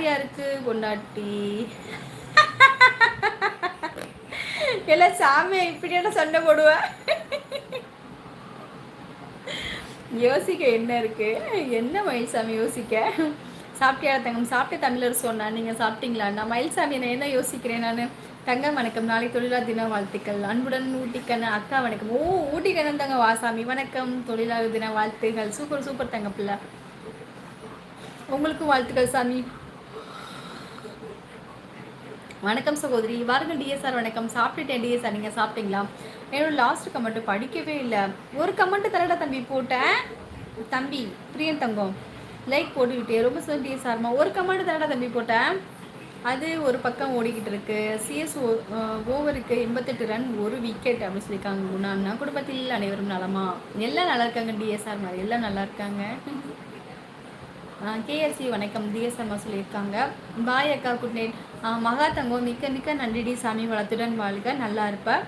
யாருக்கு பொண்டாட்டி எல்லாம் சாமி இப்படியான சண்டை போடுவேன். யோசிக்க என்ன இருக்கு, என்ன மயில்சாமி யோசிக்க? சாப்பிட்டியா தங்கம்? சாப்பிட்டு தமிழர் சொன்னா, நீங்க சாப்பிட்டீங்களா? நான் மயில்சாமி நான் என்ன யோசிக்கிறேன் நான். தங்கம் வணக்கம், நாளை தொழிலாளர் தின வாழ்த்துக்கள். அன்புடன் ஊட்டிக்கண்ணன் அக்கா வணக்கம். ஓ ஊட்டிக்கண்ணன் தங்க வாசாமி வணக்கம், தொழிலாளர் தின வாழ்த்துகள். சூப்பர் சூப்பர் தங்க பிள்ளை, உங்களுக்கும் வாழ்த்துக்கள் சாமி. வணக்கம் சகோதரி, வாருங்கள் டிஎஸ்ஆர் வணக்கம். சாப்பிட்டுட்டேன் டிஎஸ்ஆர், நீங்கள் சாப்பிட்டீங்களா? என்னோட லாஸ்ட் கமெண்ட் படிக்கவே இல்லை. ஒரு கமெண்ட் தரடா தம்பி போட்டேன். தம்பி பிரியன் தங்கம் லைக் போட்டுக்கிட்டே ரொம்ப சார் டிஎஸ்ஆர்மா. ஒரு கமெண்ட் தரடா தம்பி போட்டேன், அது ஒரு பக்கம் ஓடிக்கிட்டு இருக்கு. சிஎஸ் ஓவருக்கு 88 ரன் 1 விக்கெட் அப்படின்னு சொல்லியிருக்காங்க. குணான்னா குடும்பத்தில் அனைவரும் நலமா? எல்லாம் நல்லா இருக்காங்க டிஎஸ்ஆர் மாதிரி, எல்லாம் நல்லா இருக்காங்க. கேஎஸ்சி வணக்கம் டிஎஸ்ஆர்மா சொல்லியிருக்காங்க. பாய் அக்கா குட் நைட். மகா தங்கம் மிக்க மிக்க நன்றிடி சாமி, வளத்துடன் வாழ்க, நல்லா இருப்பேன்.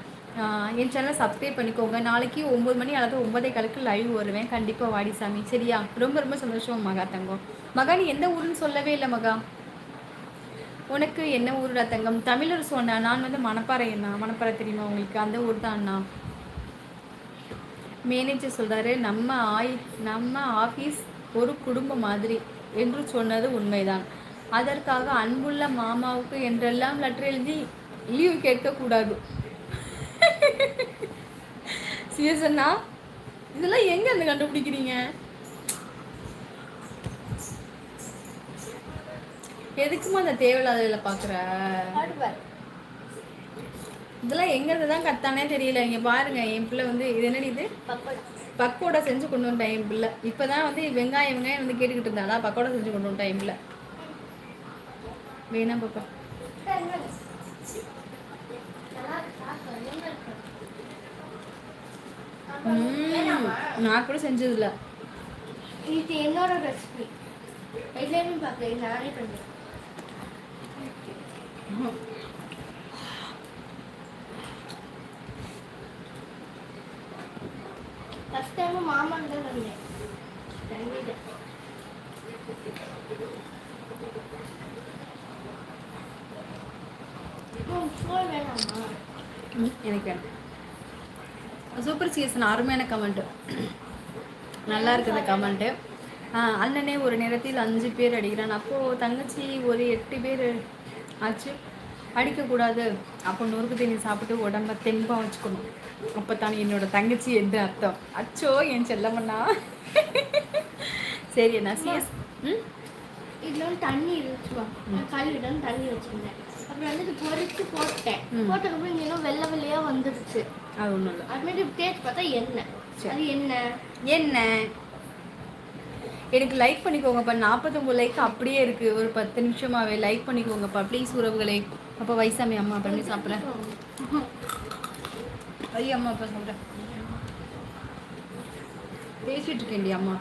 என் சேனலை சப்ஸ்கிரைப் பண்ணிக்கோங்க. நாளைக்கு 9 மணி அல்லது 9:15 லைவ் வருவேன். கண்டிப்பாக வாடி சாமி, சரியா? ரொம்ப ரொம்ப சந்தோஷம் மகா தங்கம். மகா நீ எந்த ஊருன்னு சொல்லவே இல்லை மகா. உனக்கு என்ன ஊருடா தங்கம்? தமிழர் சொன்னா. நான் வந்து மணப்பாறை அண்ணா. மணப்பாறை தெரியுமா உங்களுக்கு? அந்த ஊர் தான் அண்ணா. மேனேஜர் சொல்கிறாரு நம்ம ஆஃபீஸ் ஒரு குடும்பம் மாதிரி என்று சொன்னது உண்மைதான். அதற்காக அன்புள்ள மாமாவுக்கு என்றெல்லாம் லெட்டர் எழுதி லீவ் கேட்கக்கூடாது. சிஎஸ்ண்ணா இதெல்லாம் எங்க இருந்து கண்டுபிடிக்கிறீங்க? எதுக்குமா அந்த தேவையில்லாத பாக்குற? இதெல்லாம் எங்க இருந்து தான் கத்தானே தெரியல. இங்க பாருங்க, என் பிள்ளை வந்து இது என்னடி இது பக்கோடா செஞ்சு கொண்டு வந்த டைம் பிள்ளை. இப்போதான் வந்து வெங்காயம் வந்து கேட்டுக்கிட்டு இருந்தாளா, பக்கோடா செஞ்சு கொண்டு வந்த டைம்ல வேணா பாப்பா. நான் கூட செஞ்சதில்ல. இது என்னோட ரெசிபி. எல்லாரும் பார்க்க நானே பண்ணுறேன். ஃபர்ஸ்ட் டைம் மாமான் தான் வந்தேன். எனக்கு வேணும். சூப்பர் சீசன், அருமையான கமெண்ட்டு, நல்லா இருக்குது கமெண்ட்டு. அண்ணனே ஒரு நேரத்தில் 5 பேர் அடிக்கிறான், அப்போது தங்கச்சி ஒரு 8 பேர் ஆச்சு. அடிக்கக்கூடாது, அப்போ நொறுக்கு தண்ணி சாப்பிட்டு உடம்ப தெம்பாக வச்சுக்கணும், அப்போ தானே என்னோட தங்கச்சி என்று அர்த்தம். அச்சோ என் செல்லமண்ணா. சரி என்ன சிஎஸ் இதில் வந்து தண்ணி இருந்துச்சுவா, கழுவிடம் தண்ணி வச்சுருந்தேன். அப்புறம் வந்து பொறிச்சு போட்டேன். போட்டதுக்கப்புறம் இங்கே வெள்ளை வெள்ளையாக வந்துடுச்சு. அது ஒன்றும் இல்லை. அதுமாதிரி டேஸ்ட் பார்த்தா எண்ணெய். அது என்ன எனக்கு லைக் பண்ணிக்கோங்கப்பா. 49 லைக் அப்படியே இருக்கு. ஒரு 10 நிமிஷமாவே லைக் பண்ணிக்கோங்கப்பா ப்ளீஸ் உறவுகளை. அப்போ வைசாமி அம்மா பண்ணி சாப்பிட்றேன். ஐயோ அம்மா அப்பா சாப்பிட்றேன், பேசிட்டு இருக்கேன்டி அம்மா.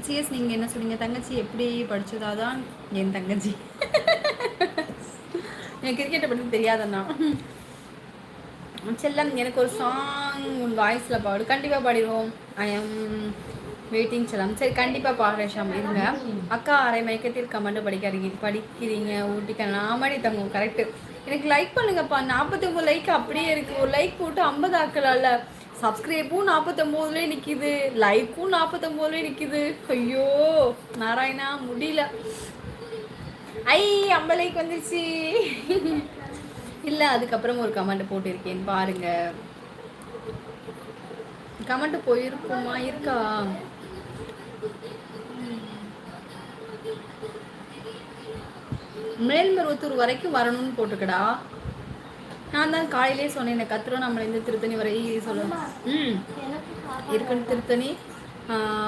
சிஎஸ் நீங்கள் என்ன சொன்னீங்க? தங்கச்சி எப்படி படித்ததாதான் என் தங்கச்சி. எனக்கு கிரிக்கெட்டை பற்றி தெரியாதண்ணா. செல்லம் எனக்கு ஒரு சாங் உன் வாய்ஸில் பாடு. கண்டிப்பாக பாடிடுவோம். ஐ எம் வெயிட்டிங் செல்லம். சரி கண்டிப்பாக பாடுறேன் ஷாம், இருங்க. அக்கா அரை மயக்கத்தில் கமெண்ட் படிக்கிறீங்க ஊட்டிக்க நாமடி தங்கும். கரெக்டு. எனக்கு லைக் பண்ணுங்கப்பா. 49 லைக் அப்படியே இருக்குது. ஒரு லைக் போட்டு 50 ஆக்கலாம்ல. சப்ஸ்கிரைப்பும் 49 நிற்கிது, லைக்கும் 49 நிற்கிது. ஐயோ நாராயணா முடியல. 50 லைக் வந்துருச்சு. இல்லை அதுக்கப்புறம் ஒரு கமெண்ட் போட்டிருக்கேன் பாருங்க. கமெண்ட் போயிருக்குமா? இருக்கா? மேல்மருவத்தூர் வரைக்கும் வரணும்னு போட்டுக்கடா. நான் தான் காலையிலே சொன்னேன், இந்த கத்திரம் நம்மளை இந்த திருத்தணி வரை சொல்லணும். இருக்குன்னு திருத்தணி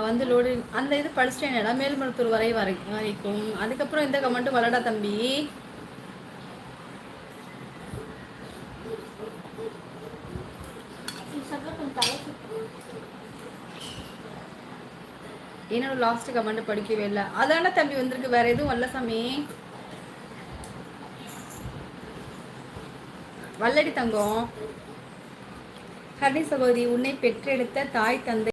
வந்து லோடு அந்த இது படிச்சிட்டேன். மேல்மருவத்தூர் வரைக்கும். அதுக்கப்புறம் இந்த கமெண்ட்டு வரடா தம்பி. என்னோட லாஸ்ட் கமெண்ட் படிக்கவே இல்லை. அதான தம்பி வந்திருக்கு, வேற எதுவும் வரல சாமி. வல்லடி தங்கம் ஹரணி சகோதரி, உன்னை பெற்றெடுத்த தாய் தந்தை